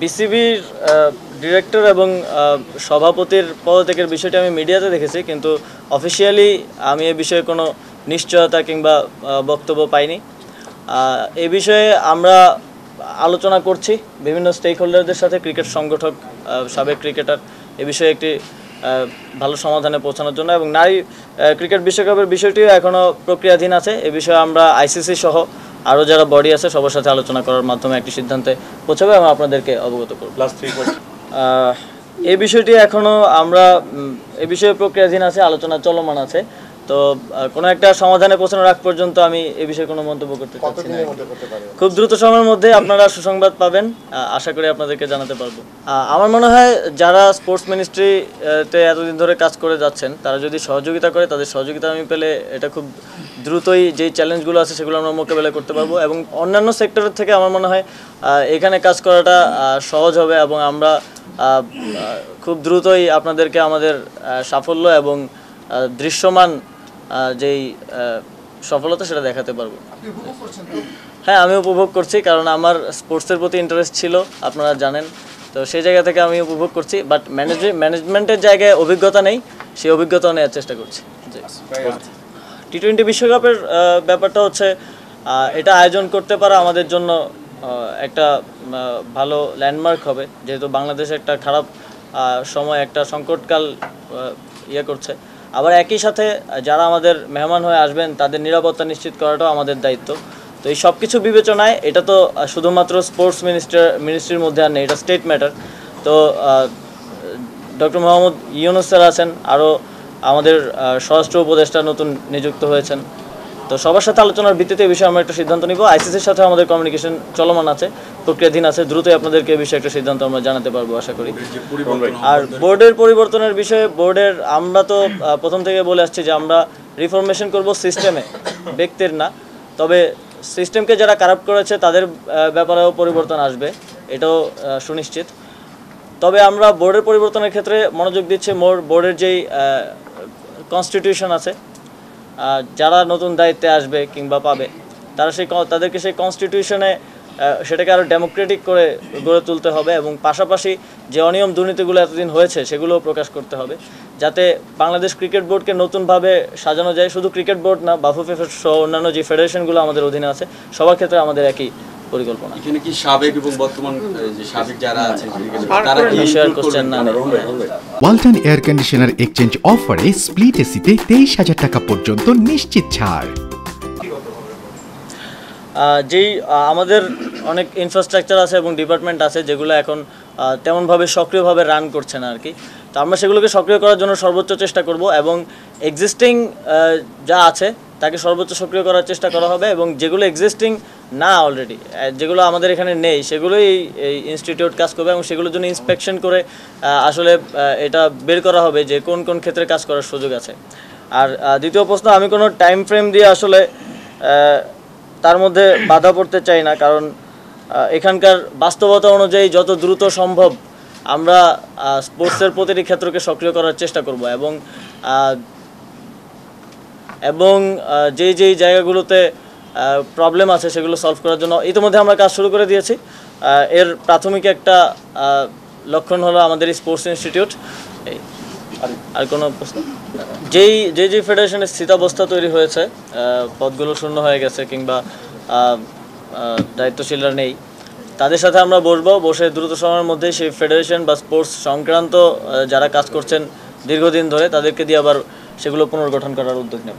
বিসিবির ডিরেক্টর এবং সভাপতির পদত্যাগের বিষয়টি আমি মিডিয়াতে দেখেছি, কিন্তু অফিসিয়ালি আমি এ বিষয়ে কোনো নিশ্চয়তা কিংবা বক্তব্য পাইনি। এ বিষয়ে আমরা আলোচনা করছি বিভিন্ন স্টেক হোল্ডারদের সাথে, ক্রিকেট সংগঠক, সাবেক ক্রিকেটার, এ বিষয়ে একটি ভালো সমাধানে পৌঁছানোর জন্য। এবং নারী ক্রিকেট বিশ্বকাপের বিষয়টিও এখনও প্রক্রিয়াধীন আছে। এ বিষয়ে আমরা আইসিসি সহ আরও যারা বডি আছে সবার সাথে আলোচনা করার মাধ্যমে একটি সিদ্ধান্তে পৌঁছাবে এবং আপনাদেরকে অবগত করব। এই বিষয়টি এখনও আমরা এ বিষয়ে প্রক্রিয়াধীন আছে, আলোচনা চলমান আছে। তো কোনো একটা সমাধানে পৌঁছানোর আগ পর্যন্ত আমি এ বিষয়ে কোনো মন্তব্য করতে চাচ্ছি না। খুব দ্রুত সময়ের মধ্যে আপনারা সুসংবাদ পাবেন, আশা করি আপনাদেরকে জানাতে পারবো। আমার মনে হয় যারা স্পোর্টস মিনিস্ট্রিতে এতদিন ধরে কাজ করে যাচ্ছেন তারা যদি সহযোগিতা করে, তাদের সহযোগিতা আমি পেলে এটা খুব দ্রুতই যেই চ্যালেঞ্জগুলো আছে সেগুলো আমরা মোকাবেলা করতে পারবো এবং অন্যান্য সেক্টরের থেকে আমার মনে হয় এখানে কাজ করাটা সহজ হবে এবং আমরা খুব দ্রুতই আপনাদেরকে আমাদের সাফল্য এবং দৃশ্যমান যেই সফলতা সেটা দেখাতে পারবো। হ্যাঁ, আমি উপভোগ করছি, কারণ আমার স্পোর্টসের প্রতি ইন্টারেস্ট ছিল, আপনারা জানেন। তো সেই জায়গা থেকে আমি উপভোগ করছি, বাট ম্যানেজমেন্টের জায়গায় অভিজ্ঞতা নেই, সেই অভিজ্ঞতা নেওয়ার চেষ্টা করছি। টি-20 বিশ্বকাপের ব্যাপারটা হচ্ছে এটা আয়োজন করতে পারা আমাদের জন্য একটা ভালো ল্যান্ডমার্ক হবে, যেহেতু বাংলাদেশ একটা খারাপ সময়, একটা সংকটকাল করছে। আবার একই সাথে যারা আমাদের মেহমান হয়ে আসবেন তাদের নিরাপত্তা নিশ্চিত করাটাও আমাদের দায়িত্ব। তো এই সব কিছু বিবেচনায় এটা তো শুধুমাত্র স্পোর্টস মিনিস্ট্রির মধ্যে আর নেই, এটা স্টেট ম্যাটার। তো ডক্টর মোহাম্মদ ইউনূস স্যার আছেন, আরও আমাদের স্বরাষ্ট্র উপদেষ্টা নতুন নিযুক্ত হয়েছেন। তো সবার সাথে আলোচনার ভিত্তিতে এই বিষয়ে আমরা একটা সিদ্ধান্ত নিব। আইসিসির সাথে আমাদের কমিউনিকেশন চলমান আছে, প্রক্রিয়াধীন আছে, দ্রুতই আপনাদেরকে এই বিষয়ে একটা সিদ্ধান্ত আমরা জানাতে পারবো আশা করি। আর বোর্ডের পরিবর্তনের বিষয়ে আমরা তো প্রথম থেকে বলে আসছি যে আমরা রিফরমেশন করব সিস্টেমে, ব্যক্তির না। তবে সিস্টেমকে যারা কারাপ্ট করেছে তাদের ব্যাপারেও পরিবর্তন আসবে, এটাও সুনিশ্চিত। তবে আমরা বোর্ডের পরিবর্তনের ক্ষেত্রে মনোযোগ দিচ্ছি বোর্ডের যেই কনস্টিটিউশন আছে, যারা নতুন দায়িত্বে আসবে কিংবা পাবে তাদেরকে সেই কনস্টিটিউশনে সেটাকে আরও ডেমোক্রেটিক করে গড়ে তুলতে হবে এবং পাশাপাশি যে অনিয়ম দুর্নীতিগুলো এতদিন হয়েছে সেগুলোও প্রকাশ করতে হবে, যাতে বাংলাদেশ ক্রিকেট বোর্ডকে নতুনভাবে সাজানো যায়। শুধু ক্রিকেট বোর্ড না, বাফুফে সহ অন্যান্য যে ফেডারেশনগুলো আমাদের অধীনে আছে সবার ক্ষেত্রে আমাদের একই পরিকল্পনা। এখানে কি সাবেক এবং বর্তমান যে সাবেক যারা আছেন তারা কি শেয়ার করছেন না? ওয়ালটন এয়ার কন্ডিশনার এক্সচেঞ্জ অফারে স্প্লিট এসিতে 23,000 টাকা পর্যন্ত নিশ্চিত ছাড়। যেই আমাদের অনেক ইনফ্রাস্ট্রাকচার আছে এবং ডিপার্টমেন্ট আছে যেগুলো এখন তেমনভাবে সক্রিয়ভাবে রান করছে না আর কি। তো আমরা সেগুলোকে সক্রিয় করার জন্য সর্বোচ্চ চেষ্টা করব এবং এক্সিস্টিং যা আছে তাকে সর্বোচ্চ সক্রিয় করার চেষ্টা করা হবে এবং যেগুলো এক্সিস্টিং না অলরেডি, যেগুলো আমাদের এখানে নেই, সেগুলোই এই ইনস্টিটিউট কাজ করবে এবং সেগুলোর জন্য ইন্সপেকশন করে আসলে এটা বের করা হবে যে কোন কোন ক্ষেত্রে কাজ করার সুযোগ আছে। আর দ্বিতীয় প্রশ্ন, আমি কোনো টাইম ফ্রেম দিয়ে আসলে তার মধ্যে বাধা পড়তে চাই না, কারণ এখানকার বাস্তবতা অনুযায়ী যত দ্রুত সম্ভব আমরা স্পোর্টসের প্রতিটি ক্ষেত্রকে সক্রিয় করার চেষ্টা করব এবং যেই জায়গাগুলোতে প্রবলেম আছে সেগুলো সলভ করার জন্য ইতিমধ্যে আমরা কাজ শুরু করে দিয়েছি। এর প্রাথমিক একটা লক্ষণ হলো আমাদের স্পোর্টস ইনস্টিটিউট। আর কোনো প্রশ্ন? যেই ফেডারেশনের স্থিতাবস্থা তৈরি হয়েছে, পদগুলো শূন্য হয়ে গেছে কিংবা দায়িত্বশীলরা নেই, তাদের সাথে আমরা বসে দ্রুত সময়ের মধ্যে সেই ফেডারেশন বা স্পোর্টস সংক্রান্ত যারা কাজ করছেন দীর্ঘদিন ধরে তাদেরকে দিয়ে আবার সেগুলো পুনর্গঠন করার উদ্যোগ নেব।